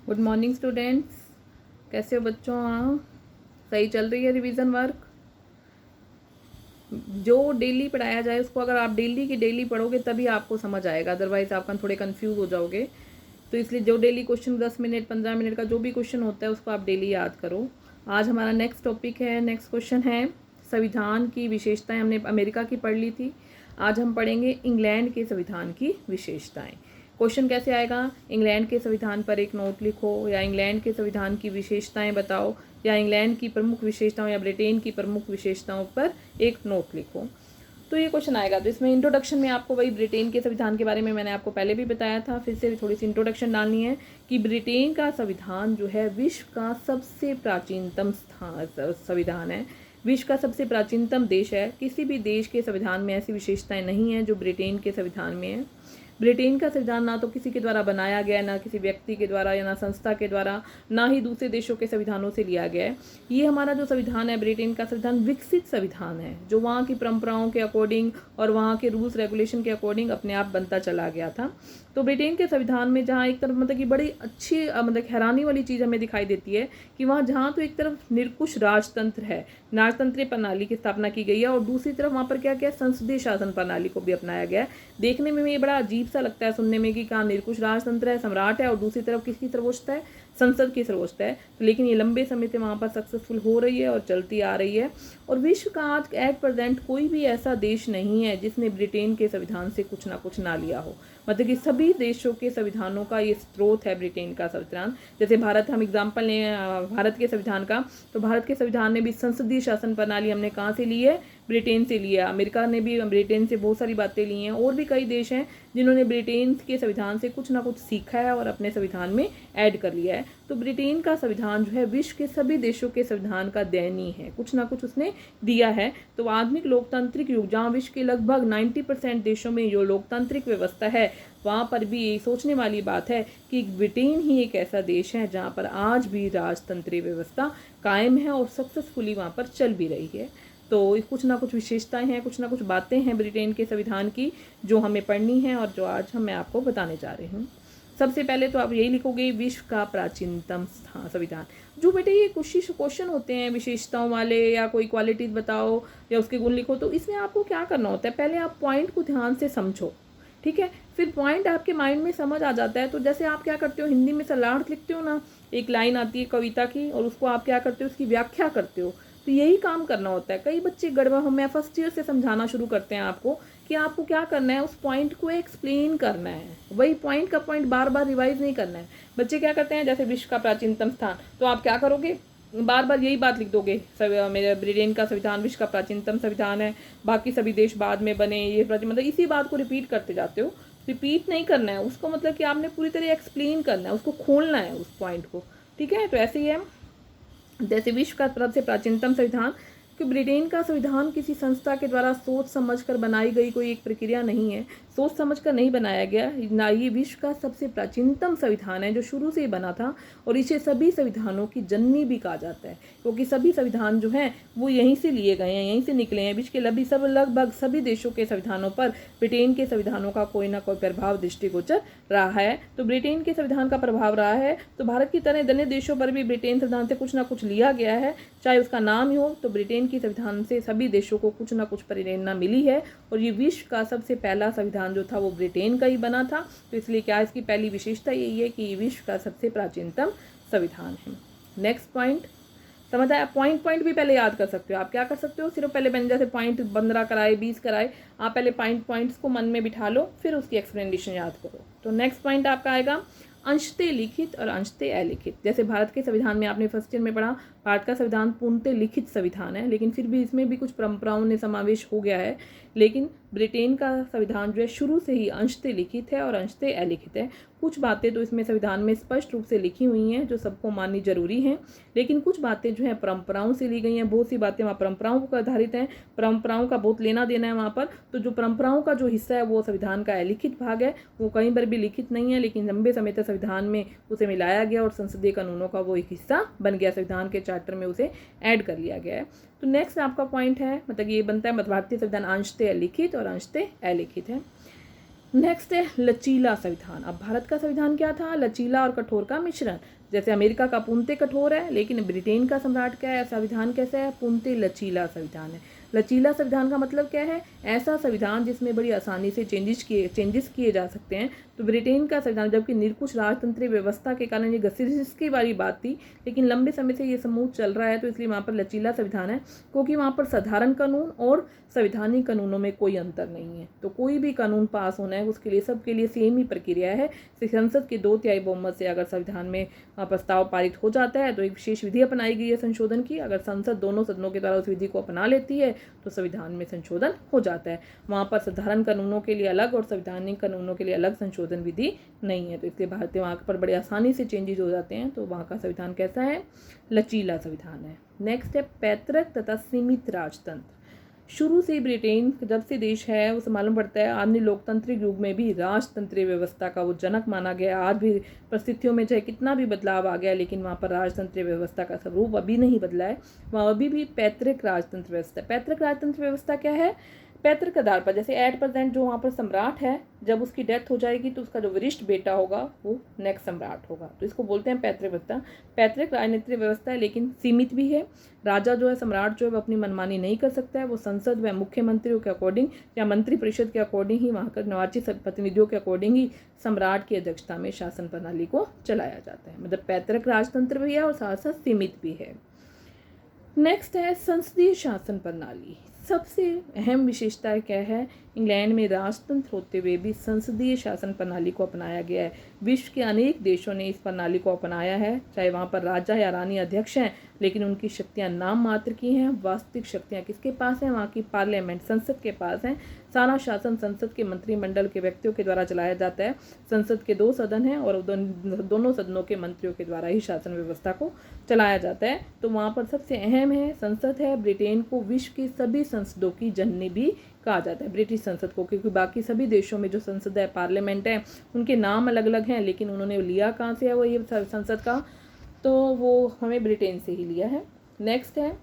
Good morning students, कैसे हो बच्चों? हाँ, सही चल रही है रिवीजन वर्क। जो डेली पढ़ाया जाए उसको अगर आप डेली की डेली पढ़ोगे तभी आपको समझ आएगा, अदरवाइज आप थोड़े कंफ्यूज हो जाओगे। तो इसलिए जो डेली क्वेश्चन 10 मिनट 15 मिनट का जो भी क्वेश्चन होता है उसको आप डेली याद करो। आज हमारा नेक्स्ट टॉपिक है, नेक्स्ट क्वेश्चन है संविधान की विशेषताएं। हमने अमेरिका की पढ़ ली थी, आज हम पढ़ेंगे इंग्लैंड के संविधान की विशेषताएं। क्वेश्चन कैसे आएगा? इंग्लैंड के संविधान पर एक नोट लिखो, या इंग्लैंड के संविधान की विशेषताएं बताओ, या इंग्लैंड की प्रमुख विशेषताओं या ब्रिटेन की प्रमुख विशेषताओं पर एक नोट लिखो। तो ये क्वेश्चन आएगा। तो इसमें इंट्रोडक्शन में आपको वही ब्रिटेन के संविधान के बारे में मैंने आपको पहले भी बताया था, फिर से थोड़ी सी इंट्रोडक्शन डालनी है कि ब्रिटेन का संविधान जो है विश्व का सबसे प्राचीनतम संविधान है, विश्व का सबसे प्राचीनतम देश है। किसी भी देश के संविधान में ऐसी विशेषताएं नहीं है जो ब्रिटेन के संविधान में है। ब्रिटेन का संविधान ना तो किसी के द्वारा बनाया गया है, ना किसी व्यक्ति के द्वारा या ना संस्था के द्वारा, ना ही दूसरे देशों के संविधानों से लिया गया है। ये हमारा जो संविधान है, ब्रिटेन का संविधान विकसित संविधान है, जो वहाँ की परंपराओं के अकॉर्डिंग और वहाँ के रूल्स रेगुलेशन के अकॉर्डिंग अपने आप बनता चला गया था। तो ब्रिटेन के संविधान में जहाँ एक तरफ मतलब कि बड़ी अच्छी मतलब हैरानी वाली चीज़ हमें दिखाई देती है कि वहाँ जहाँ तो एक तरफ निरंकुश राजतंत्र है, राजतंत्रीय प्रणाली की स्थापना की गई है, और दूसरी तरफ वहाँ पर क्या क्या संसदीय शासन प्रणाली को भी अपनाया गया है। देखने में ये बड़ा अजीब सा लगता है सुनने में कि कहाँ निरंकुश राजतंत्र है, सम्राट है, और दूसरी तरफ किसकी सर्वोच्चता है? संसद की सर्वोच्चता है। तो लेकिन ये लंबे समय से वहाँ पर सक्सेसफुल हो रही है और चलती आ रही है। और विश्व का आज एट प्रेजेंट कोई भी ऐसा देश नहीं है जिसने ब्रिटेन के संविधान से कुछ ना कुछ ना लिया हो। मतलब कि सभी देशों के संविधानों का ये स्रोत है ब्रिटेन का संविधान। जैसे भारत, हम एग्जाम्पल लें भारत के संविधान का, तो भारत के संविधान ने भी संसदीय शासन प्रणाली हमने कहाँ से ली है? ब्रिटेन से लिया। अमेरिका ने भी ब्रिटेन से बहुत सारी बातें ली हैं, और भी कई देश हैं जिन्होंने ब्रिटेन के संविधान से कुछ ना कुछ सीखा है और अपने संविधान में ऐड कर लिया है। तो ब्रिटेन का संविधान जो है विश्व के सभी देशों के संविधान का देनी है, कुछ ना कुछ उसने दिया है। तो आधुनिक लोकतांत्रिक युग, जहाँ विश्व के लगभग 90% देशों में जो लोकतांत्रिक व्यवस्था है, वहाँ पर भी ये सोचने वाली बात है कि ब्रिटेन ही एक ऐसा देश है जहाँ पर आज भी राजतंत्रीय व्यवस्था कायम है और सक्सेसफुली वहाँ पर चल भी रही है। तो कुछ ना कुछ विशेषताएं हैं, कुछ ना कुछ बातें हैं ब्रिटेन के संविधान की जो हमें पढ़नी है और जो आज मैं आपको बताने जा रही हूँ। सबसे पहले तो आप यही लिखोगे, विश्व का प्राचीनतम संविधान। जो बेटे ये कुछ क्वेश्चन होते हैं विशेषताओं वाले, या कोई क्वालिटीज बताओ या उसके गुण लिखो, तो इसमें आपको क्या करना होता है? पहले आप पॉइंट को ध्यान से समझो, ठीक है? फिर पॉइंट आपके माइंड में समझ आ जाता है। तो जैसे आप क्या करते हो, हिंदी में सलाह लिखते हो ना, एक लाइन आती है कविता की, और उसको आप क्या करते हो, उसकी व्याख्या करते हो। तो यही काम करना होता है। कई बच्चे गड़बड़, हमें फर्स्ट ईयर से समझाना शुरू करते हैं आपको कि आपको क्या करना है, उस पॉइंट को एक्सप्लेन करना है, वही पॉइंट का पॉइंट बार बार रिवाइज नहीं करना है। बच्चे क्या करते हैं, जैसे विश्व का प्राचीनतम स्थान, तो आप क्या करोगे, बार बार यही बात लिख दोगे, मेरे ब्रिटेन का संविधान विश्व का प्राचीनतम संविधान है, बाकी सभी देश बाद में बने, ये मतलब इसी बात को रिपीट करते जाते हो। रिपीट नहीं करना है उसको, मतलब कि आपने पूरी तरह एक्सप्लेन करना है, उसको खोलना है उस पॉइंट को, ठीक है? तो ऐसे ही है, जैसे विश्व का सबसे प्राचीनतम संविधान, कि ब्रिटेन का संविधान किसी संस्था के द्वारा सोच समझकर बनाई गई कोई एक प्रक्रिया नहीं है, सोच समझकर नहीं बनाया गया ना। ये विश्व का सबसे प्राचीनतम संविधान है जो शुरू से ही बना था, और इसे सभी संविधानों की जननी भी कहा जाता है, क्योंकि सभी संविधान जो हैं वो यहीं से लिए गए हैं, यहीं से निकले हैं। विश्व के लगभग सभी देशों के संविधानों पर ब्रिटेन के संविधानों का कोई ना कोई प्रभाव दृष्टिगोचर रहा है। तो ब्रिटेन के संविधान का प्रभाव रहा है। तो भारत की तरह अन्य देशों पर भी ब्रिटेन संविधान से कुछ ना कुछ लिया गया है, चाहे उसका नाम ही हो। तो ब्रिटेन की संविधान से सभी देशों को कुछ ना कुछ प्रेरणा मिली है, और ये विश्व का सबसे पहला संविधान जो था वो ब्रिटेन का ही बना था। तो इसलिए क्या इसकी पहली विशेषता यही है कि ये विश्व का सबसे प्राचीनतम संविधान है। नेक्स्ट पॉइंट समझ आया? पॉइंट भी पहले याद कर सकते हो। आप क्या कर सकते हो, सिर्फ पहले मैंने जैसे पॉइंट 15 कराए 20 कराए, आप पहले पॉइंट्स को मन में बिठा लो, फिर उसकी एक्सप्लेनेशन याद करो। तो नेक्स्ट पॉइंट आपका आएगा अंशतः लिखित और अंशतः अलिखित। जैसे भारत के संविधान में आपने फर्स्ट ईयर में पढ़ा, भारत का संविधान पूर्णतः लिखित संविधान है, लेकिन फिर भी इसमें भी कुछ परंपराओं ने समावेश हो गया है। लेकिन ब्रिटेन का संविधान जो है शुरू से ही अंशतः लिखित है और अंशतः अलिखित है। कुछ बातें तो इसमें संविधान में स्पष्ट रूप से लिखी हुई हैं जो सबको माननी जरूरी हैं, लेकिन कुछ बातें जो है परंपराओं से ली गई हैं। बहुत सी बातें वहाँ परंपराओं पर आधारित हैं, परंपराओं का बहुत लेना देना है वहाँ पर। तो जो परंपराओं का जो हिस्सा है वो संविधान का अलिखित भाग है, वो कहीं पर भी लिखित नहीं है, लेकिन लंबे समय तक संविधान में उसे मिलाया गया और संसदीय कानूनों का वो एक हिस्सा बन गया, संविधान के चार्टर में उसे ऐड कर लिया गया है। तो नेक्स्ट आपका पॉइंट है, मतलब ये बनता है भारतीय संविधान अंशतः लिखित और अंशतः अलिखित है। नेक्स्ट है लचीला संविधान। अब भारत का संविधान क्या था? लचीला और कठोर का मिश्रण। जैसे अमेरिका का पूर्णतः कठोर है, लेकिन ब्रिटेन का सम्राट क्या है, संविधान कैसा है? पूर्णतः लचीला संविधान है। लचीला संविधान का मतलब क्या है? ऐसा संविधान जिसमें बड़ी आसानी से चेंजेस किए जा सकते हैं। तो ब्रिटेन का संविधान, जबकि निरंकुश राजतंत्रीय व्यवस्था के कारण ये घसीट की वाली बात थी, लेकिन लंबे समय से ये समूह चल रहा है, तो इसलिए वहाँ पर लचीला संविधान है, क्योंकि वहाँ पर साधारण कानून और संवैधानिक कानूनों में कोई अंतर नहीं है। तो कोई भी कानून पास होना है उसके लिए सबके लिए सेम ही प्रक्रिया है। संसद के 2/3 बहुमत से अगर संविधान में प्रस्ताव पारित हो जाता है तो एक विशेष विधि अपनाई गई है संशोधन की। अगर संसद दोनों सदनों के द्वारा उस विधि को अपना लेती है तो संविधान में संशोधन हो जाता है। वहाँ पर साधारण कानूनों के लिए अलग और संवैधानिक कानूनों के लिए अलग संशोधन विधि नहीं है। तो इसलिए भारतीय वहाँ पर बड़े आसानी से चेंजेस हो जाते हैं। तो वहाँ का संविधान कैसा है? लचीला संविधान है। नेक्स्ट है पैतृक तथा सीमित राजतंत्र। शुरू से ब्रिटेन जब से देश है उसे मालूम पड़ता है आधुनिक लोकतांत्रिक युग में भी राजतंत्रीय व्यवस्था का वो जनक माना गया। आज भी परिस्थितियों में चाहे कितना भी बदलाव आ गया, लेकिन वहाँ पर राजतंत्रीय व्यवस्था का स्वरूप अभी नहीं बदला है। वहाँ अभी भी पैतृक राजतंत्र व्यवस्था। पैतृक राजतंत्र व्यवस्था क्या है? पैतृक आधार पर, जैसे एट प्रेजेंट जो वहाँ पर सम्राट है, जब उसकी डेथ हो जाएगी तो उसका जो वरिष्ठ बेटा होगा वो नेक्स्ट सम्राट होगा। तो इसको बोलते हैं पैतृक व्यवस्था। पैतृक राजनीतिक व्यवस्था है, लेकिन सीमित भी है। राजा जो है, सम्राट जो है, वो अपनी मनमानी नहीं कर सकता है। वो संसद व मुख्यमंत्रियों के अकॉर्डिंग या मंत्री परिषद के अकॉर्डिंग ही, वहाँ कर निर्वाचित प्रतिनिधियों के अकॉर्डिंग ही सम्राट की अध्यक्षता में शासन प्रणाली को चलाया जाता है। मतलब पैतृक राजतंत्र भी है और साथ साथ सीमित भी है। नेक्स्ट है संसदीय शासन प्रणाली। सबसे अहम विशेषता क्या है? इंग्लैंड में राजतंत्र होते हुए भी संसदीय शासन प्रणाली को अपनाया गया है। विश्व के अनेक देशों ने इस प्रणाली को अपनाया है, चाहे वहाँ पर राजा या रानी अध्यक्ष हैं, लेकिन उनकी शक्तियाँ नाम मात्र की हैं। वास्तविक शक्तियाँ किसके पास हैं? वहाँ की पार्लियामेंट, संसद के पास हैं। सारा शासन संसद के मंत्रिमंडल के व्यक्तियों के द्वारा चलाया जाता है। संसद के 2 सदन हैं और दोनों सदनों के मंत्रियों के द्वारा ही शासन व्यवस्था को चलाया जाता है। तो वहाँ पर सबसे अहम है संसद है। ब्रिटेन को विश्व की सभी संसदों की जननी भी कहा जाता है, ब्रिटिश संसद को, क्योंकि बाकी सभी देशों में जो संसद है, पार्लियामेंट है, उनके नाम अलग अलग हैं, लेकिन उन्होंने लिया कहाँ से है वो ये संसद का? तो वो हमें ब्रिटेन से ही लिया है। नेक्स्ट है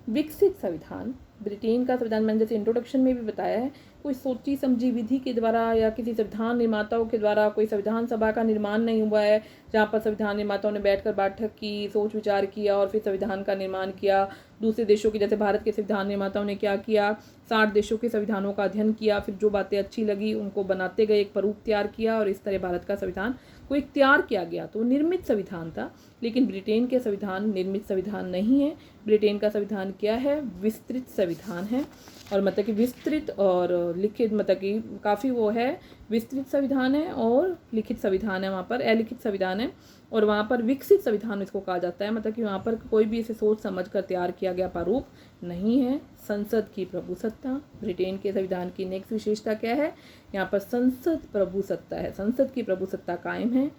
विकसित संविधान। ब्रिटेन का संविधान मैंने जैसे इंट्रोडक्शन में भी बताया है, कोई सोची समझी विधि के द्वारा या किसी संविधान निर्माताओं के द्वारा कोई संविधान सभा का निर्माण नहीं हुआ है, जहाँ पर संविधान निर्माताओं ने बैठकर बैठक की, सोच विचार किया और फिर संविधान का निर्माण किया। दूसरे देशों के, जैसे भारत के संविधान निर्माताओं ने क्या किया, 60 देशों के संविधानों का अध्ययन किया, फिर जो बातें अच्छी लगी उनको बनाते गए, एक प्रारूप तैयार किया और इस तरह भारत का संविधान को एक तैयार किया गया। तो निर्मित संविधान था। लेकिन ब्रिटेन के संविधान निर्मित संविधान नहीं है। ब्रिटेन का संविधान क्या है? विस्तृत संविधान है। और मतलब कि विस्तृत और लिखित, मतलब कि काफ़ी वो है, विस्तृत संविधान है और लिखित संविधान है। वहाँ पर अलिखित संविधान है और वहाँ पर विकसित संविधान इसको कहा जाता है। मतलब कि वहाँ पर कोई भी इसे सोच समझ कर तैयार किया गया प्रारूप नहीं है। संसद की प्रभुसत्ता। ब्रिटेन के संविधान की नेक्स्ट विशेषता क्या है? यहाँ पर संसद प्रभुसत्ता है। संसद की प्रभुसत्ता कायम है।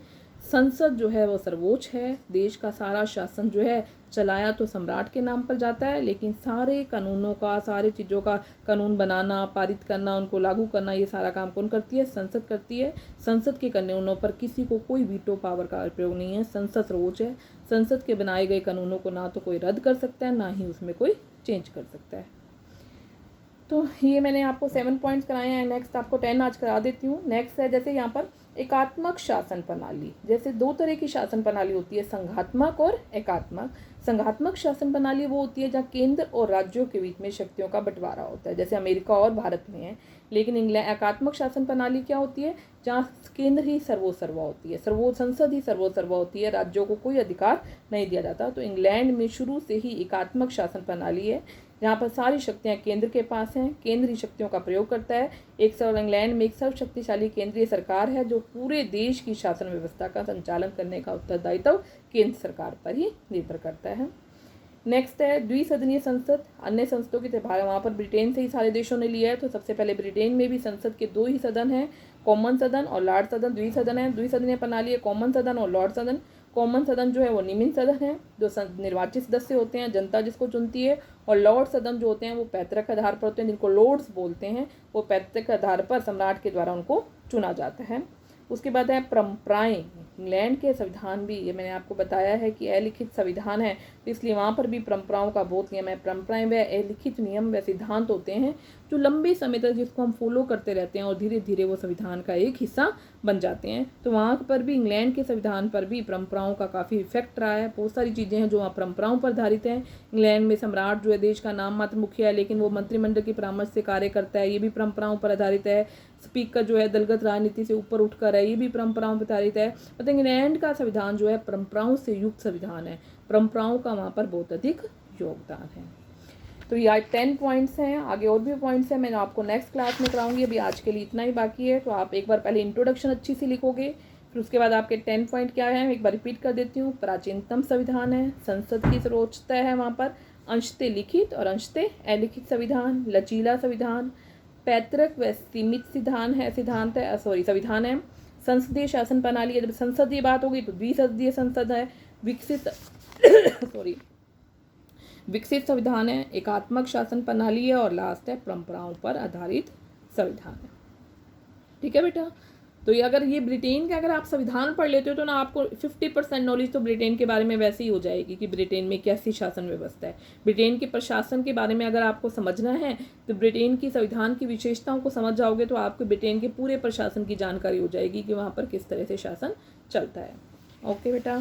संसद जो है वो सर्वोच्च है। देश का सारा शासन जो है चलाया तो सम्राट के नाम पर जाता है, लेकिन सारे कानूनों का, सारे चीज़ों का कानून बनाना, पारित करना, उनको लागू करना, ये सारा काम कौन करती है? संसद करती है। संसद के कानूनों पर किसी को कोई वीटो पावर का प्रयोग नहीं है। संसद सर्वोच्च है। संसद के बनाए गए कानूनों को ना तो कोई रद्द कर सकता है, ना ही उसमें कोई चेंज कर सकता है। तो ये मैंने आपको 7 पॉइंट्स कराए हैं। नेक्स्ट आपको 10 आज करा देती हूँ। नेक्स्ट है जैसे यहाँ पर एकात्मक शासन प्रणाली। जैसे 2 तरह की शासन प्रणाली होती है, संघात्मक और एकात्मक। संघात्मक शासन प्रणाली वो होती है जहाँ केंद्र और राज्यों के बीच में शक्तियों का बंटवारा होता है, जैसे अमेरिका और भारत में है। लेकिन एकात्मक शासन प्रणाली क्या होती है? जहाँ केंद्र ही सर्वोसर्वा होती है, संसद ही सर्वोसर्वा होती है, राज्यों को कोई अधिकार नहीं दिया जाता। तो इंग्लैंड में शुरू से ही एकात्मक शासन प्रणाली है, जहाँ पर सारी शक्तियाँ केंद्र के पास हैं। केंद्र ही शक्तियों का प्रयोग करता है। इंग्लैंड में एक सर्वशक्तिशाली केंद्रीय सरकार है जो पूरे देश की शासन व्यवस्था का संचालन करने का उत्तरदायित्व केंद्र सरकार पर ही निर्भर करता है। नेक्स्ट है द्विसदनीय संसद। अन्य संसदों की तरह वहाँ पर ब्रिटेन से ही सारे देशों ने लिया है। तो सबसे पहले ब्रिटेन में भी संसद के 2 ही सदन हैं, कॉमन सदन और लॉर्ड सदन। द्विसदन है, द्विसदनीय प्रणाली है, कॉमन सदन और लॉर्ड सदन। कॉमन सदन जो है वो निमित्त सदन है, जो निर्वाचित सदस्य होते हैं, जनता जिसको चुनती है। और लॉर्ड सदन जो होते हैं वो पैतृक आधार पर होते हैं, जिनको लॉर्ड्स बोलते हैं। वो पैतृक आधार पर सम्राट के द्वारा उनको चुना जाता है। उसके बाद है परंपराएं। इंग्लैंड के संविधान भी, ये मैंने आपको बताया है कि अलिखित संविधान है, तो इसलिए वहाँ पर भी परंपराओं का बहुत नियम है। परंपराएं व अलिखित नियम व सिद्धांत होते हैं जो लंबे समय तक जिसको हम फॉलो करते रहते हैं और धीरे धीरे वो संविधान का एक हिस्सा बन जाते हैं। तो वहाँ पर भी इंग्लैंड के संविधान पर भी परंपराओं का काफ़ी इफेक्ट रहा है। बहुत सारी चीज़ें हैं जो वहाँ परंपराओं पर आधारित हैं। इंग्लैंड में सम्राट जो है देश का नाम मात्र मुखिया है, लेकिन वो मंत्रिमंडल की परामर्श से कार्य करता है, ये भी परंपराओं पर आधारित है। स्पीकर जो है दलगत राजनीति से ऊपर उठकर है, ये भी परंपराओं पर आधारित है। मतलब इंग्लैंड का संविधान जो है परंपराओं से युक्त संविधान है, परंपराओं का वहाँ पर बहुत अधिक योगदान है। तो ये 10 पॉइंट्स हैं, आगे और भी पॉइंट्स हैं, मैं आपको नेक्स्ट क्लास में कराऊंगी। अभी आज के लिए इतना ही बाकी है। तो आप एक बार पहले इंट्रोडक्शन अच्छी सी लिखोगे, फिर उसके बाद आपके 10 पॉइंट क्या है, एक बार रिपीट कर देती हूँ। प्राचीनतम संविधान है, संसद की सर्वोच्चता है वहाँ पर, अंशतः लिखित और अंशतः अलिखित संविधान, लचीला संविधान, पैतृक व सीमित संविधान है, संसदीय शासन प्रणाली है। जब संसदीय बात होगी तो द्विसदीय संसद है, विकसित संविधान है, एकात्मक शासन प्रणाली है, और लास्ट है परंपराओं पर आधारित संविधान है। ठीक है बेटा। तो ये अगर ये ब्रिटेन का अगर आप संविधान पढ़ लेते हो तो ना आपको 50% नॉलेज तो ब्रिटेन के बारे में वैसे ही हो जाएगी कि ब्रिटेन में कैसी शासन व्यवस्था है। ब्रिटेन के प्रशासन के बारे में अगर आपको समझना है तो ब्रिटेन की संविधान की विशेषताओं को समझ जाओगे तो आपको ब्रिटेन के पूरे प्रशासन की जानकारी हो जाएगी कि वहाँ पर किस तरह से शासन चलता है। ओके बेटा।